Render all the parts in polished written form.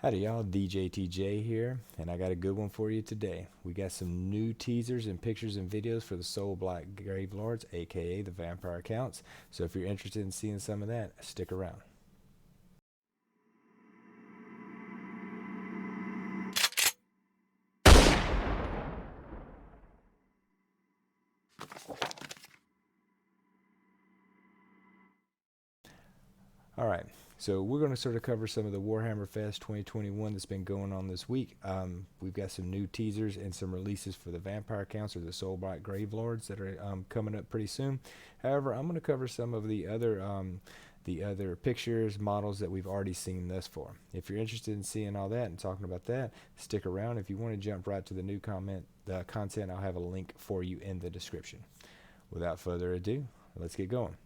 Howdy y'all, DJTJ here, and I got a good one for you today. We got some new teasers and pictures and videos for the Soulblight Gravelords, aka the vampire accounts. So if you're interested in seeing some of that, stick around. Alright, so we're going to sort of cover some of the Warhammer Fest 2021 that's been going on this week. We've got some new teasers and some releases for the vampire accounts or the Soulblight Gravelords that are coming up pretty soon. However, I'm going to cover some of the other pictures, models that we've already seen thus far. If you're interested in seeing all that and talking about that, stick around. If you want to jump right to the new content, I'll have a link for you in the description. Without further ado, let's get going.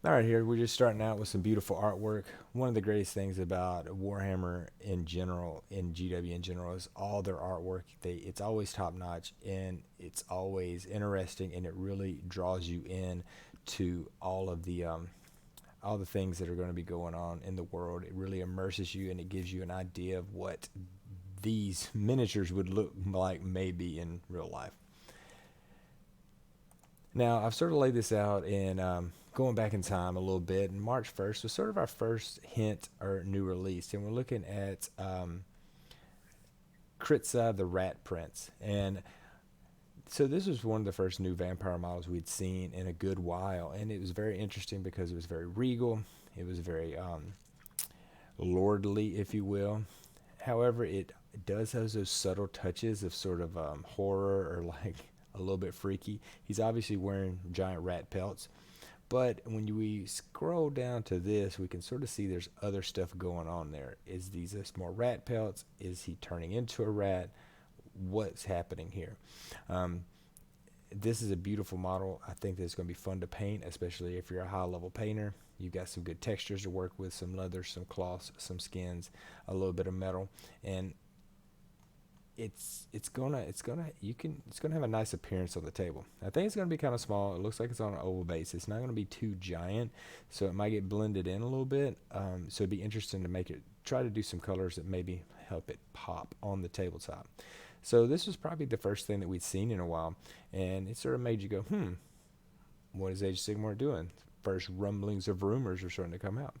Alright, here we're just starting out with some beautiful artwork. One of the greatest things about Warhammer in general, in GW in general, is all their artwork. It's always top notch and it's always interesting, and it really draws you in to all the things that are going to be going on in the world. It really immerses you and it gives you an idea of what these miniatures would look like maybe in real life. Now, I've sort of laid this out in going back in time a little bit, and March 1st was sort of our first hint or new release, and we're looking at Kritza the Rat Prince. And so this was one of the first new vampire models we'd seen in a good while, and it was very interesting because it was very regal, it was very lordly, if you will. However, it does have those subtle touches of sort of horror or like a little bit freaky. He's obviously wearing giant rat pelts, but when we scroll down to this, we can sort of see there's other stuff going on there. Is these just more rat pelts? Is he turning into a rat? What's happening here? This is a beautiful model. I think that it's going to be fun to paint, especially if you're a high level painter. You've got some good textures to work with, some leather, some cloths, some skins, a little bit of metal, and it's gonna have a nice appearance on the table. I think it's gonna be kind of small. It looks like it's on an oval base. It's not gonna be too giant, so it might get blended in a little bit. So it'd be interesting to try to do some colors that maybe help it pop on the tabletop. So this was probably the first thing that we'd seen in a while, and it sort of made you go, what is Age of Sigmar doing? First rumblings of rumors are starting to come out.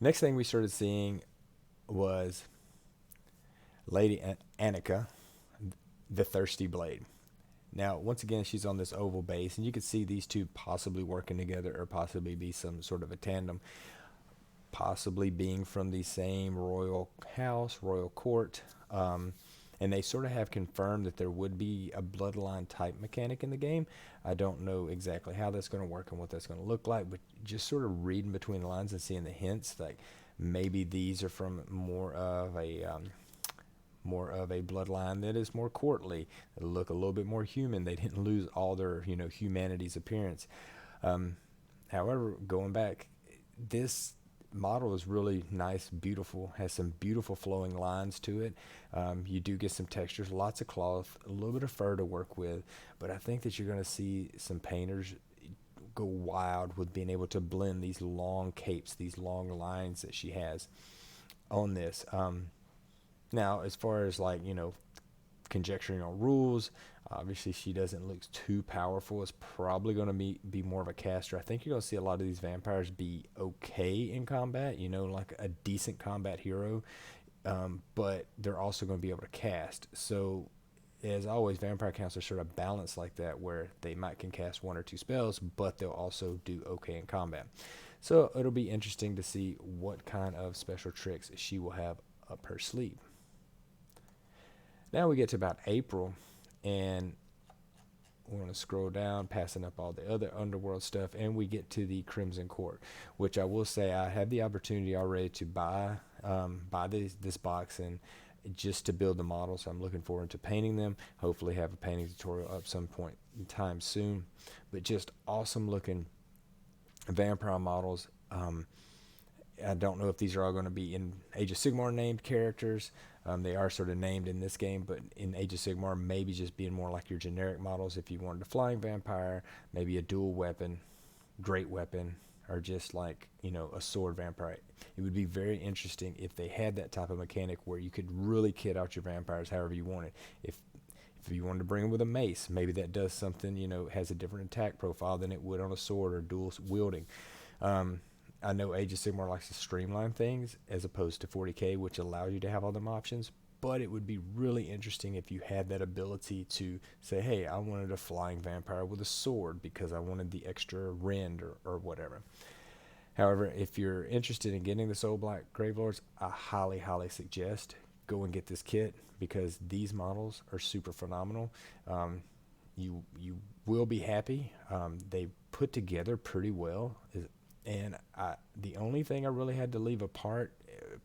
Next thing we started seeing was Lady Anika, the Thirsty Blade. Now, once again, she's on this oval base, and you can see these two possibly working together or possibly be some sort of a tandem, possibly being from the same royal house, royal court, and they sort of have confirmed that there would be a bloodline type mechanic in the game. I don't know exactly how that's going to work and what that's going to look like, but just sort of reading between the lines and seeing the hints, like maybe these are from more of a bloodline that is more courtly. They look a little bit more human. They didn't lose all their humanity's appearance. However, going back, this model is really nice, beautiful, has some beautiful flowing lines to it. You do get some textures, lots of cloth, a little bit of fur to work with, but I think that you're going to see some painters go wild with being able to blend these long capes, these long lines that she has on this. Now, as far as conjecturing on rules, obviously she doesn't look too powerful. It's probably going to be more of a caster. I think you're going to see a lot of these vampires be okay in combat, like a decent combat hero, but they're also going to be able to cast. So, as always, vampire counts are sort of balanced like that, where they can cast one or two spells, but they'll also do okay in combat. So it'll be interesting to see what kind of special tricks she will have up her sleeve. Now we get to about April, and we're going to scroll down, passing up all the other underworld stuff, and we get to the Crimson Court, which I will say I had the opportunity already to buy this box and just to build the model, so I'm looking forward to painting them. Hopefully have a painting tutorial up some point in time soon. But just awesome looking vampire models. I don't know if these are all going to be in Age of Sigmar named characters. They are sort of named in this game, but in Age of Sigmar, maybe just being more like your generic models. If you wanted a flying vampire, maybe a dual weapon, great weapon, are just like, you know, a sword vampire. It would be very interesting if they had that type of mechanic where you could really kit out your vampires however you wanted. If you wanted to bring them with a mace, maybe that does something, you know, has a different attack profile than it would on a sword or dual wielding. I know Age of Sigmar likes to streamline things as opposed to 40k, which allows you to have all them options. But it would be really interesting if you had that ability to say, hey, I wanted a flying vampire with a sword because I wanted the extra rend or whatever. However, if you're interested in getting the Soulblight Gravelords, I highly, highly suggest go and get this kit because these models are super phenomenal. You will be happy. They put together pretty well. And the only thing I really had to leave apart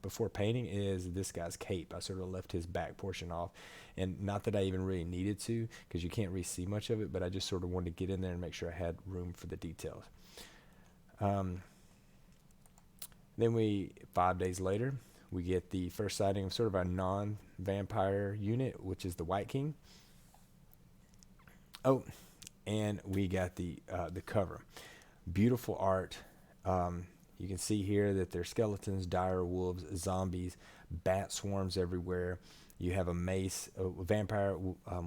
before painting is this guy's cape. I sort of left his back portion off, and not that I even really needed to, because you can't really see much of it, but I just sort of wanted to get in there and make sure I had room for the details. Then 5 days later, we get the first sighting of sort of a non-vampire unit, which is the White King. Oh, and we got the cover. Beautiful art. You can see here that there's skeletons, dire wolves, zombies, bat swarms everywhere. You have a mace, a vampire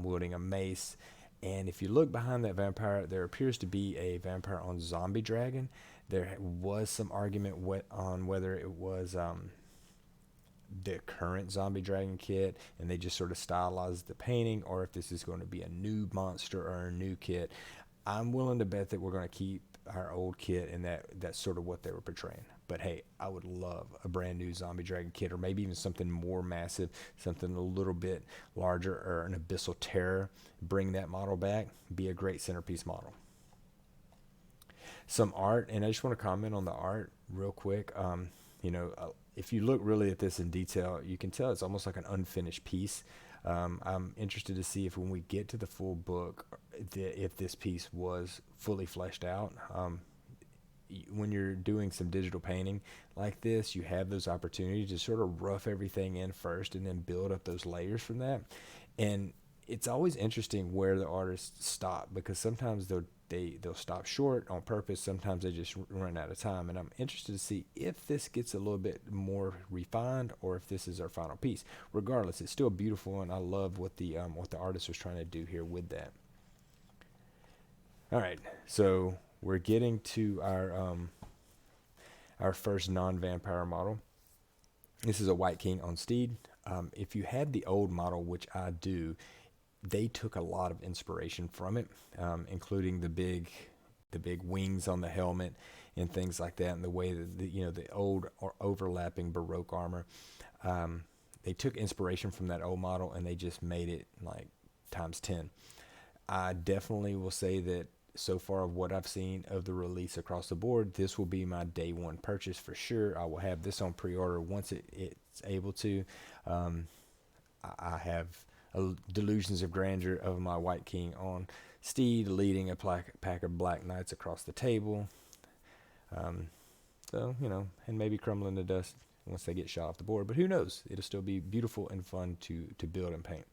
wielding a mace. And if you look behind that vampire, there appears to be a vampire on zombie dragon. There was some argument on whether it was the current zombie dragon kit and they just sort of stylized the painting, or if this is going to be a new monster or a new kit. I'm willing to bet that we're going to keep our old kit, and that's sort of what they were portraying. But hey, I would love a brand new zombie dragon kit, or maybe even something more massive, something a little bit larger, or an abyssal terror. Bring that model back, be a great centerpiece model. Some art, and I just want to comment on the art real quick. If you look really at this in detail, you can tell it's almost like an unfinished piece. I'm interested to see if when we get to the full book, if this piece was fully fleshed out. When you're doing some digital painting like this, you have those opportunities to sort of rough everything in first and then build up those layers from that. And it's always interesting where the artists stop, because sometimes they'll stop short on purpose. Sometimes they just run out of time. And I'm interested to see if this gets a little bit more refined or if this is our final piece. Regardless, it's still beautiful, and I love what the artist was trying to do here with that. All right, so we're getting to our first non-vampire model. This is a White King on Steed. If you had the old model, which I do, they took a lot of inspiration from it, including the big wings on the helmet and things like that, and the way that the old or overlapping Baroque armor. They took inspiration from that old model and they just made it like times 10. I definitely will say that so far of what I've seen of the release across the board, this will be my day one purchase for sure. I will have this on pre-order once it's able to. I have delusions of grandeur of my White King on Steed leading a pack of Black Knights across the table. And maybe crumbling to dust once they get shot off the board, but who knows? It'll still be beautiful and fun to build and paint.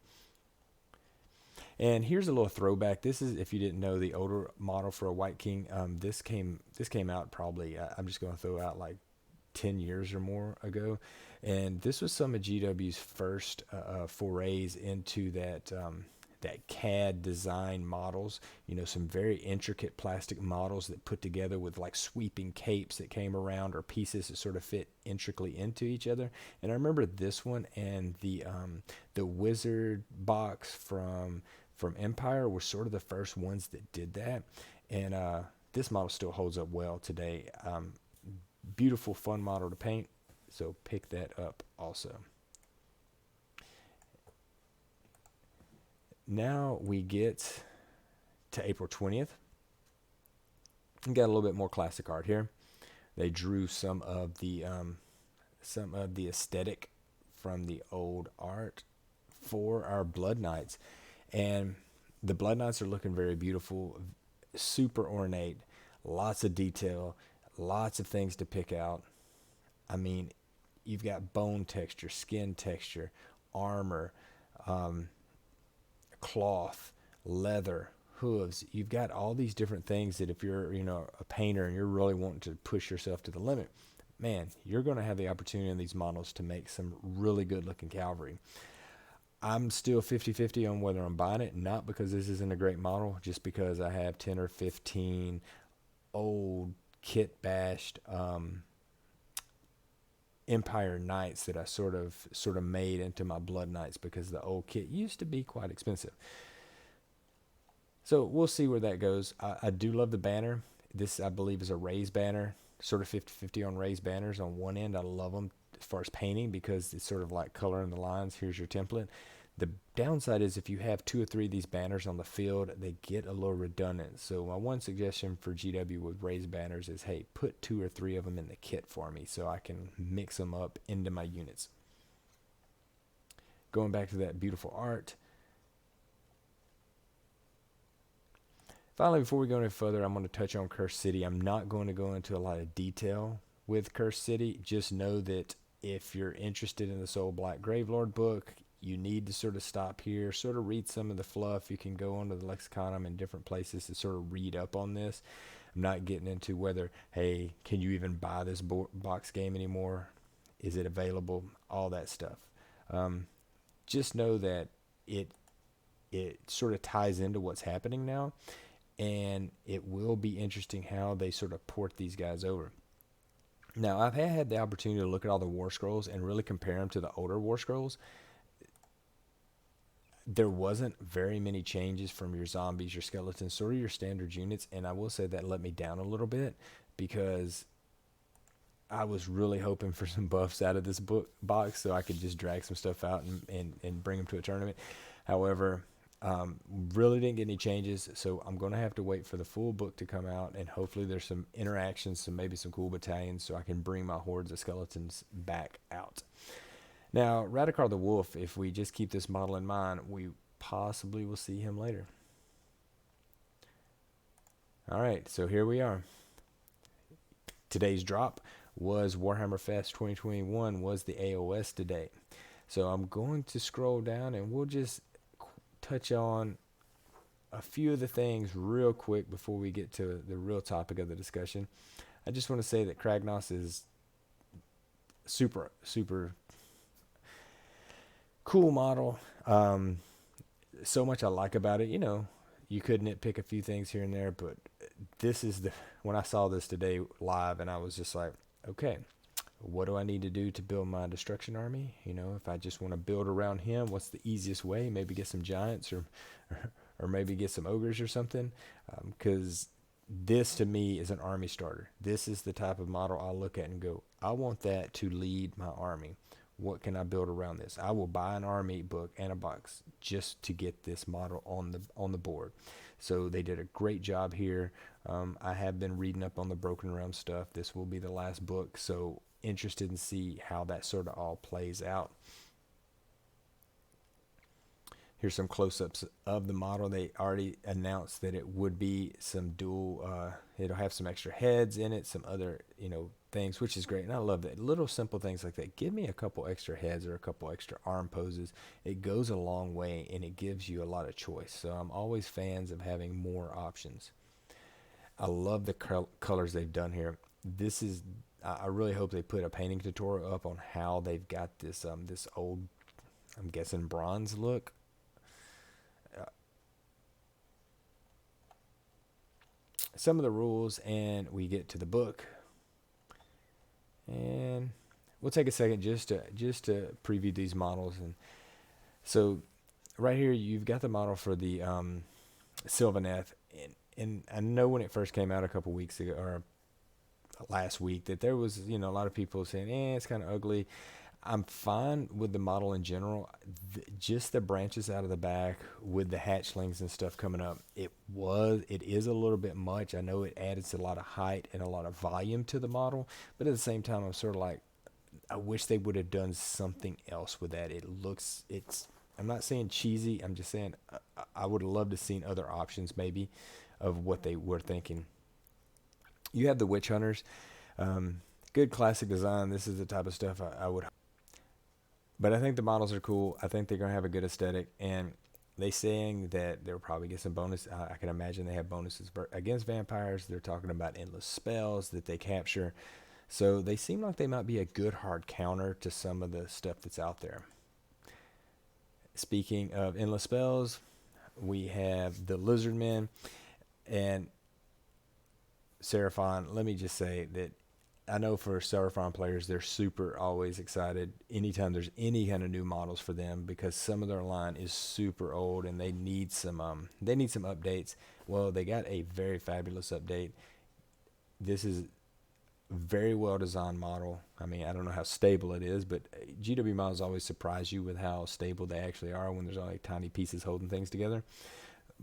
And here's a little throwback. This is, if you didn't know, the older model for a White King. This came out probably, I'm just going to throw out like 10 years or more ago. And this was some of GW's first forays into that CAD design models, some very intricate plastic models that put together with like sweeping capes that came around, or pieces that sort of fit intricately into each other. And I remember this one and the wizard box from Empire were sort of the first ones that did that. And this model still holds up well today. Beautiful, fun model to paint. So pick that up also. Now we get to April 20th. We got a little bit more classic art here. They drew some of the aesthetic from the old art for our Blood Knights. And the Blood Knights are looking very beautiful, super ornate, lots of detail, lots of things to pick out. I mean, you've got bone texture, skin texture, armor, cloth, leather, hooves. You've got all these different things that if you're, a painter and you're really wanting to push yourself to the limit, man, you're going to have the opportunity in these models to make some really good looking cavalry. I'm still 50-50 on whether I'm buying it, not because this isn't a great model, just because I have 10 or 15 old kit bashed Empire Knights that I sort of made into my Blood Knights, because the old kit used to be quite expensive. So we'll see where that goes. I do love the banner. This, I believe, is a raised banner, sort of 50-50 on raised banners. On one end, I love them as far as painting, because it's sort of like coloring the lines. Here's your template. The downside is if you have 2 or 3 of these banners on the field, they get a little redundant. So my one suggestion for GW with raised banners is, hey, put 2 or 3 of them in the kit for me so I can mix them up into my units. Going back to that beautiful art. Finally, before we go any further, I'm going to touch on Cursed City. I'm not going to go into a lot of detail with Cursed City. Just know that if you're interested in the Soulblight Gravelord book, you need to sort of stop here, sort of read some of the fluff. You can go onto the Lexiconum and different places to sort of read up on this. I'm not getting into whether, hey, can you even buy this box game anymore? Is it available? All that stuff. Just know that it sort of ties into what's happening now. And it will be interesting how they sort of port these guys over. Now, I've had the opportunity to look at all the War Scrolls and really compare them to the older War Scrolls. There wasn't very many changes from your zombies, your skeletons, sort of your standard units. And I will say that let me down a little bit, because I was really hoping for some buffs out of this box so I could just drag some stuff out and bring them to a tournament. However, really didn't get any changes, so I'm going to have to wait for the full book to come out, and hopefully there's some interactions, maybe some cool battalions, so I can bring my hordes of skeletons back out. Now, Radikar the Wolf, if we just keep this model in mind, we possibly will see him later. Alright, so here we are. Today's drop was Warhammer Fest 2021, was the AOS today. So I'm going to scroll down and we'll just touch on a few of the things real quick before we get to the real topic of the discussion. I just want to say that Kragnos is super cool model. So much I like about it. You could nitpick a few things here and there, but this is when I saw this today live, and I was just like, okay, what do I need to do to build my destruction army? If I just want to build around him, what's the easiest way? Maybe get some giants or maybe get some ogres or something. Because this to me is an army starter. This is the type of model I'll look at and go, I want that to lead my army. What can I build around this? I will buy an army book and a box just to get this model on the board. So they did a great job here. I have been reading up on the Broken Realm stuff. This will be the last book, so interested in see how that sort of all plays out. Here's some close-ups of the model. They already announced that it would be some dual, it'll have some extra heads in it, some other, things, which is great. And I love that. Little simple things like that. Give me a couple extra heads or a couple extra arm poses. It goes a long way, and it gives you a lot of choice. So I'm always fans of having more options. I love the colors they've done here. I really hope they put a painting tutorial up on how they've got this this old, I'm guessing, bronze look. Some of the rules, and we get to the book. And we'll take a second just to preview these models. And so right here you've got the model for the Sylvaneth, and I know when it first came out a couple weeks ago or last week that there was a lot of people saying it's kind of ugly. I'm fine with the model in general. Just the branches out of the back with the hatchlings and stuff coming up, it is a little bit much. I know it added a lot of height and a lot of volume to the model, but at the same time I'm sort of like, I wish they would have done something else with that. I'm not saying cheesy, I'm just saying I would have loved to have seen other options maybe of what they were thinking. You have the witch hunters, good classic design. This is the type of stuff I would. But I think the models are cool. I think they're going to have a good aesthetic. And they saying that they'll probably get some bonus. I can imagine they have bonuses against vampires. They're talking about endless spells that they capture. So they seem like they might be a good hard counter to some of the stuff that's out there. Speaking of endless spells, we have the Lizardmen and Seraphon. Let me just say that I know for Seraphon players, they're super always excited anytime there's any kind of new models for them, because some of their line is super old and they need some updates. Well, they got a very fabulous update. This is very well designed model. I mean, I don't know how stable it is, but GW models always surprise you with how stable they actually are when there's only tiny pieces holding things together.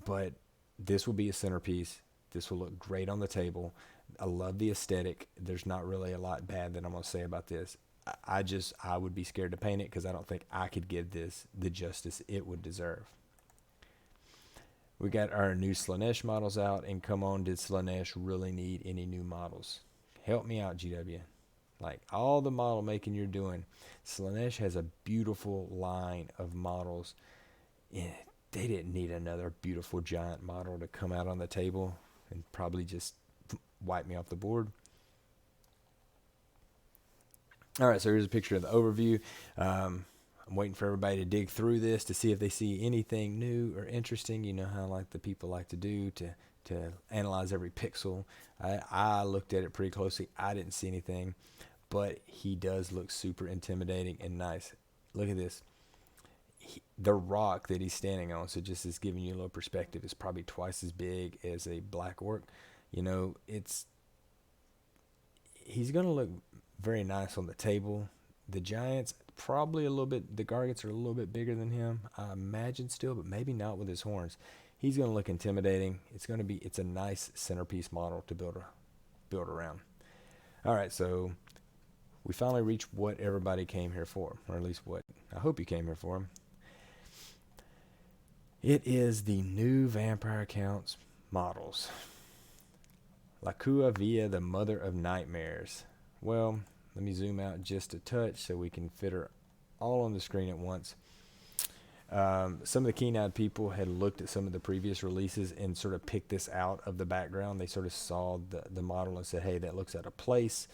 But this will be a centerpiece. This will look great on the table. I love the aesthetic. There's not really a lot bad that I'm going to say about this. I would be scared to paint it because I don't think I could give this the justice it would deserve. We got our new Slaanesh models out, and come on, did Slaanesh really need any new models? Help me out, GW. Like, all the model making you're doing, Slaanesh has a beautiful line of models. Yeah, they didn't need another beautiful giant model to come out on the table and probably just wipe me off the board. All right, so here's a picture of the overview. I'm waiting for everybody to dig through this to see if they see anything new or interesting. You know how like the people like to do to analyze every pixel. I looked at it pretty closely. I didn't see anything, but he does look super intimidating and nice. Look at this. The rock that he's standing on, so just is giving you a little perspective, is probably twice as big as a black orc. You know, he's going to look very nice on the table. The giants, probably a little bit, the Gargants are a little bit bigger than him, I imagine still, but maybe not with his horns. He's going to look intimidating. It's a nice centerpiece model to build around. All right, so we finally reached what everybody came here for, or at least what I hope you came here for. It is the new Vampire Counts models. Lakua Via, the Mother of Nightmares. Well, let me zoom out just a touch so we can fit her all on the screen at once. Some of the keen-eyed people had looked at some of the previous releases and sort of picked this out of the background. They sort of saw the model and said, hey, that looks out of place.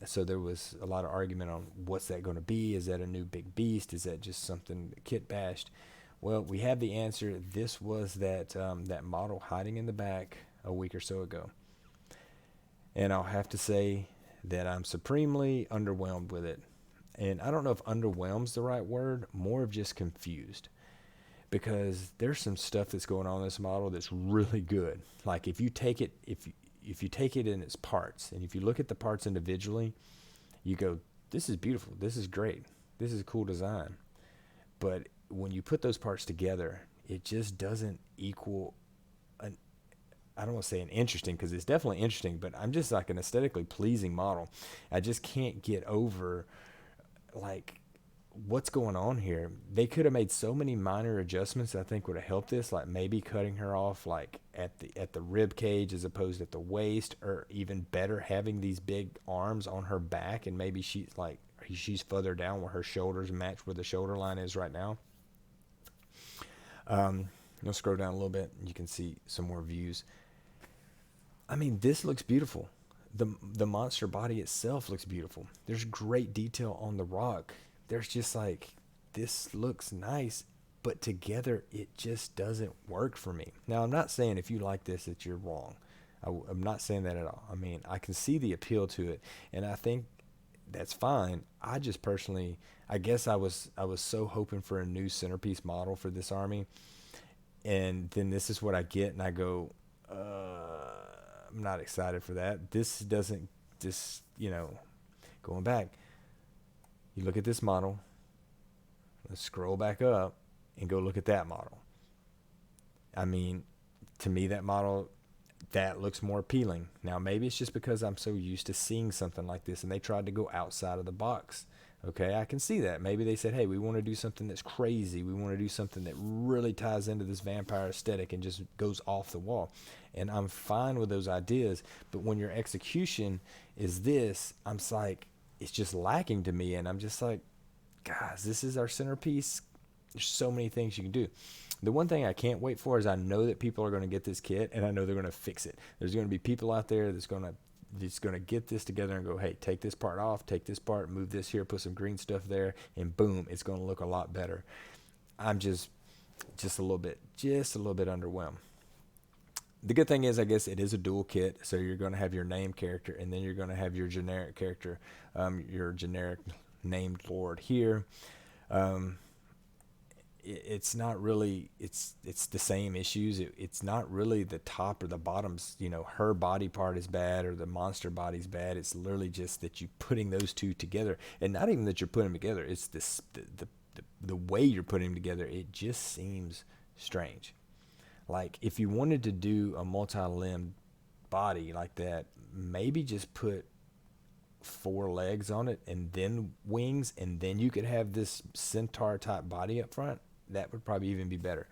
So there was a lot of argument on what's that going to be. Is that a new big beast? Is that just something that kit bashed? Well, we have the answer. This was that model hiding in the back a week or so ago. And I'll have to say that I'm supremely underwhelmed with it. And I don't know if underwhelmed's the right word, more of just confused. Because there's some stuff that's going on in this model that's really good. Like if you take it in its parts, and if you look at the parts individually, you go, this is beautiful, this is great, this is a cool design. But when you put those parts together, it just doesn't equal I don't want to say an interesting, because it's definitely interesting, but I'm just like an aesthetically pleasing model. I just can't get over like what's going on here. They could have made so many minor adjustments that I think would have helped this, like maybe cutting her off like at the rib cage as opposed to at the waist, or even better, having these big arms on her back, and maybe she's further down where her shoulders match where the shoulder line is right now. You'll scroll down a little bit and you can see some more views. I mean, this looks beautiful. The monster body itself looks beautiful. There's great detail on the rock. There's just like, this looks nice, but together it just doesn't work for me. Now, I'm not saying if you like this that you're wrong. I'm not saying that at all. I mean, I can see the appeal to it, and I think that's fine. I just personally, I guess I was so hoping for a new centerpiece model for this army, and then this is what I get, and I go, I'm not excited for that. This doesn't, going back, you look at this model, let's scroll back up and go look at that model. I mean, to me, that model, that looks more appealing. Now, maybe it's just because I'm so used to seeing something like this and they tried to go outside of the box. Okay, I can see that. Maybe they said, hey, we want to do something that's crazy. We want to do something that really ties into this vampire aesthetic and just goes off the wall. And I'm fine with those ideas. But when your execution is this, I'm like, it's just lacking to me. And I'm just like, guys, this is our centerpiece. There's so many things you can do. The one thing I can't wait for is I know that people are going to get this kit, and I know they're going to fix it. There's going to be people out there that's going to get this together and go, hey, take this part off, take this part, move this here, put some green stuff there, and boom, it's going to look a lot better. I'm just a little bit underwhelmed. The good thing is, I guess it is a dual kit, so you're going to have your name character, and then you're going to have your generic character, your generic named lord here. It's not really, it's the same issues. It's not really the top or the bottoms, her body part is bad or the monster body's bad. It's literally just that you putting those two together, and not even that you're putting them together. It's this the way you're putting them together. It just seems strange. Like if you wanted to do a multi-limbed body like that, maybe just put 4 legs on it and then wings, and then you could have this centaur type body up front. That would probably even be better.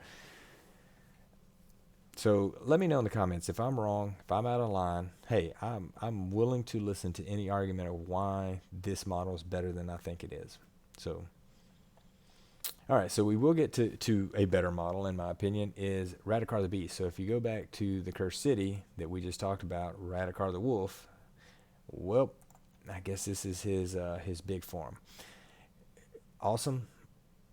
So let me know in the comments if I'm wrong, if I'm out of line. Hey, I'm willing to listen to any argument of why this model is better than I think it is. So, all right, so we will get to a better model, in my opinion, is Radakar the Beast. So if you go back to the Cursed City that we just talked about, Radakar the Wolf, well, I guess this is his big form. Awesome.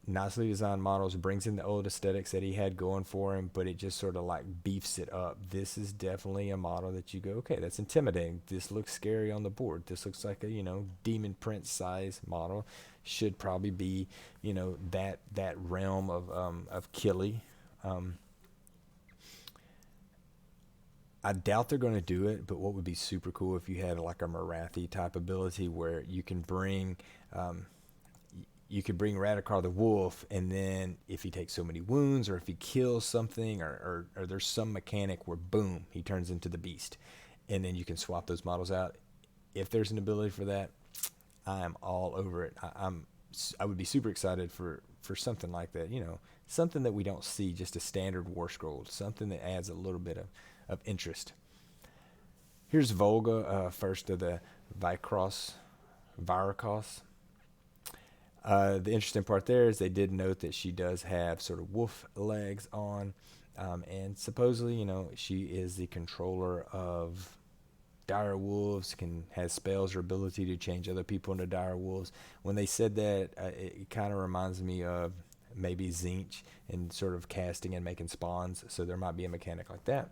Nicely designed models, brings in the old aesthetics that he had going for him, but it just sort of like beefs it up. This is definitely a model that you go, okay, that's intimidating. This looks scary on the board. This looks like a, demon prince size model. Should probably be, that realm of Killy. I doubt they're going to do it, but what would be super cool if you had like a Marathi type ability where you can bring, you could bring Radakar the Wolf, and then if he takes so many wounds, or if he kills something, or there's some mechanic where boom, he turns into the beast, and then you can swap those models out. If there's an ability for that, I am all over it. I would be super excited for something like that. Something that we don't see, just a standard war scroll, something that adds a little bit of interest. Here's Volga, first of the Vyrkos. The interesting part there is they did note that she does have sort of wolf legs on, and supposedly, she is the controller of dire wolves, has spells or ability to change other people into dire wolves. When they said that, it kind of reminds me of maybe Zinch and sort of casting and making spawns, so there might be a mechanic like that.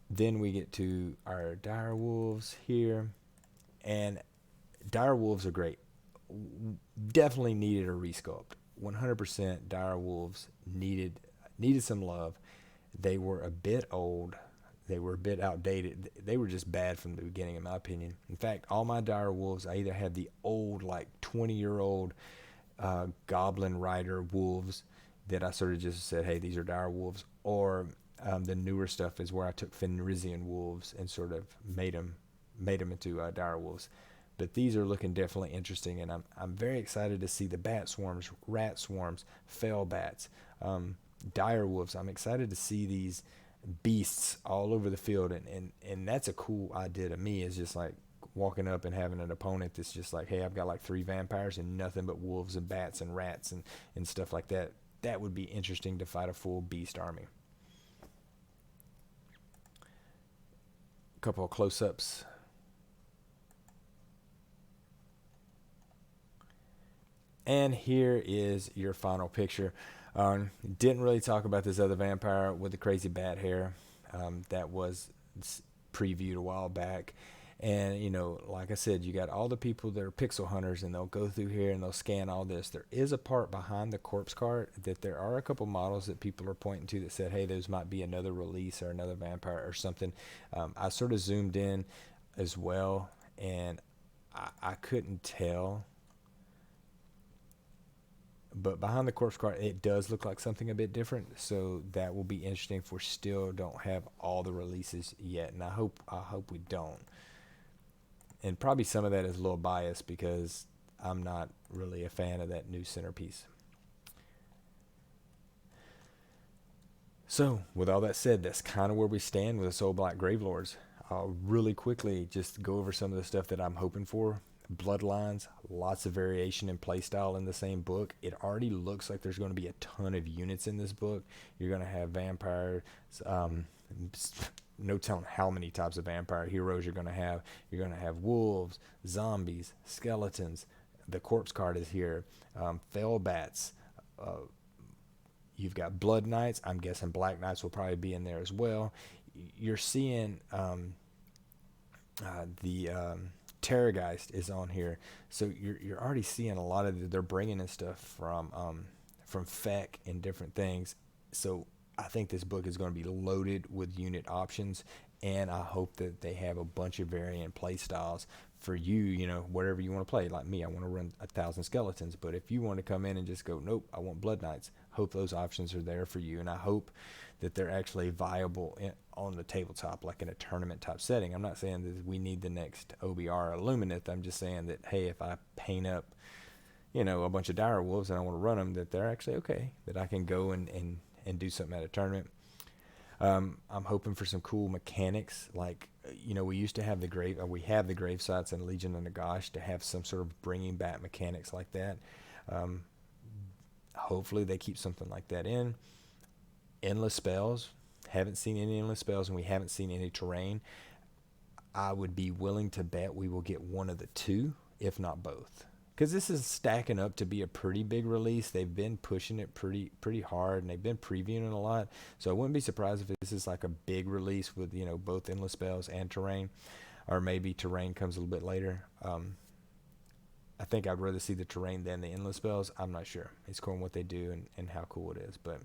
Then we get to our dire wolves here, and dire wolves are great. Definitely needed a resculpt. 100% dire wolves needed some love. They were a bit old. They were a bit outdated. They were just bad from the beginning, in my opinion. In fact, all my dire wolves, I either had the old, like 20-year-old goblin rider wolves that I sort of just said, hey, these are dire wolves, or the newer stuff is where I took Fenrisian wolves and sort of made them into dire wolves. But these are looking definitely interesting, and I'm very excited to see the bat swarms, rat swarms, fell bats, dire wolves. I'm excited to see these beasts all over the field, and that's a cool idea to me. Is just like walking up and having an opponent that's just like, hey, I've got like 3 vampires and nothing but wolves and bats and rats and stuff like that. That would be interesting to fight a full beast army. A couple of close-ups. And here is your final picture. Didn't really talk about this other vampire with the crazy bat hair. That was previewed a while back. And, like I said, you got all the people that are pixel hunters, and they'll go through here and they'll scan all this. There is a part behind the corpse cart that there are a couple models that people are pointing to that said, hey, those might be another release or another vampire or something. I sort of zoomed in as well, and I couldn't tell. But behind the corpse cart, it does look like something a bit different, so that will be interesting if we still don't have all the releases yet, and I hope we don't. And probably some of that is a little biased because I'm not really a fan of that new centerpiece. So, with all that said, that's kind of where we stand with the Soulblight Gravelords. I'll really quickly just go over some of the stuff that I'm hoping for. Bloodlines, lots of variation in playstyle in the same book. It already looks like there's going to be a ton of units in this book. You're going to have vampires, um, no telling how many types of vampire heroes you're going to have. You're going to have wolves, zombies, skeletons. The corpse card is here. Fell bats. You've got blood knights. I'm guessing black knights will probably be in there as well. You're seeing the Terrorgeist is on here, so you're already seeing a lot of they're bringing in stuff from Feck and different things. So I think this book is going to be loaded with unit options, and I hope that they have a bunch of variant play styles for you. You know, whatever you want to play. Like me, I want to run 1,000 skeletons, but if you want to come in and just go, nope, I want blood knights. Hope those options are there for you, and I hope that they're actually viable on the tabletop, like in a tournament type setting. I'm not saying that we need the next OBR Illuminate. I'm just saying that, hey, if I paint up, you know, a bunch of dire wolves and I want to run them, that they're actually okay, that I can go and do something at a tournament. I'm hoping for some cool mechanics, like, you know, we used to have we have the grave sites in Legion and Nagash to have some sort of bringing back mechanics like that. Hopefully they keep something like that in. Endless spells. Haven't seen any endless spells, and we haven't seen any terrain. I would be willing to bet we will get one of the two, if not both, because this is stacking up to be a pretty big release. They've been pushing it pretty hard, and they've been previewing it a lot. So I wouldn't be surprised if this is like a big release with, you know, both endless spells and terrain, or maybe terrain comes a little bit later. I think I'd rather see the terrain than the endless spells. I'm not sure. It's cool what they do and how cool it is, but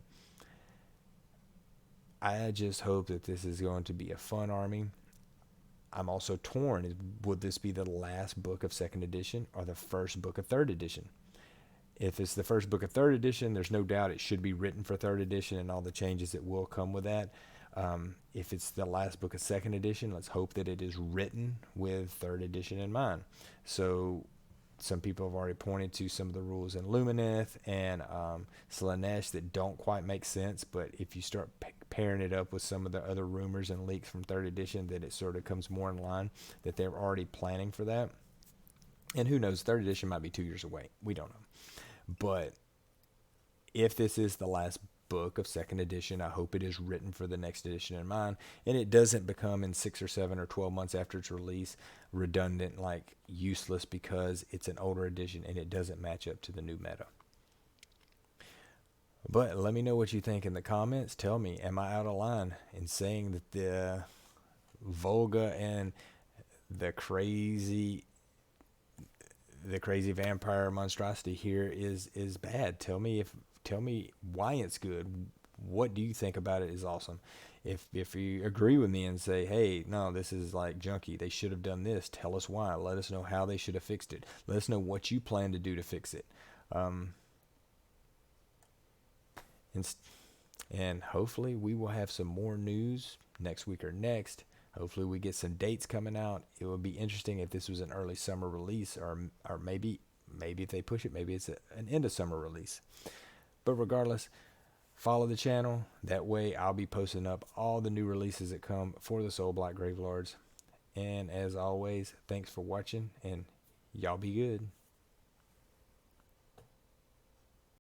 I just hope that this is going to be a fun army. I'm also torn. Would this be the last book of 2nd edition or the first book of 3rd edition? If it's the first book of 3rd edition, there's no doubt it should be written for 3rd edition and all the changes that will come with that. If it's the last book of 2nd edition, let's hope that it is written with 3rd edition in mind. So some people have already pointed to some of the rules in Lumineth and Slaanesh that don't quite make sense, but if you start pairing it up with some of the other rumors and leaks from 3rd edition, that it sort of comes more in line, that they're already planning for that. And who knows, 3rd edition might be 2 years away. We don't know. But if this is the last book of 2nd edition, I hope it is written for the next edition in mind, and it doesn't become in 6 or 7 or 12 months after its release redundant, like useless because it's an older edition and it doesn't match up to the new meta. But let me know what you think in the comments. Tell me, am I out of line in saying that the Volga and the crazy vampire monstrosity here is bad? Tell me why it's good. What do you think about it is awesome? If you agree with me and say, hey, no, this is like junky, they should have done this, tell us why. Let us know how they should have fixed it. Let us know what you plan to do to fix it. And hopefully we will have some more news next week or next. Hopefully we get some dates coming out. It would be interesting if this was an early summer release, or maybe if they push it, maybe it's an end of summer release. But regardless, follow the channel. That way I'll be posting up all the new releases that come for the Soulblight Gravelords. And as always, thanks for watching, and y'all be good.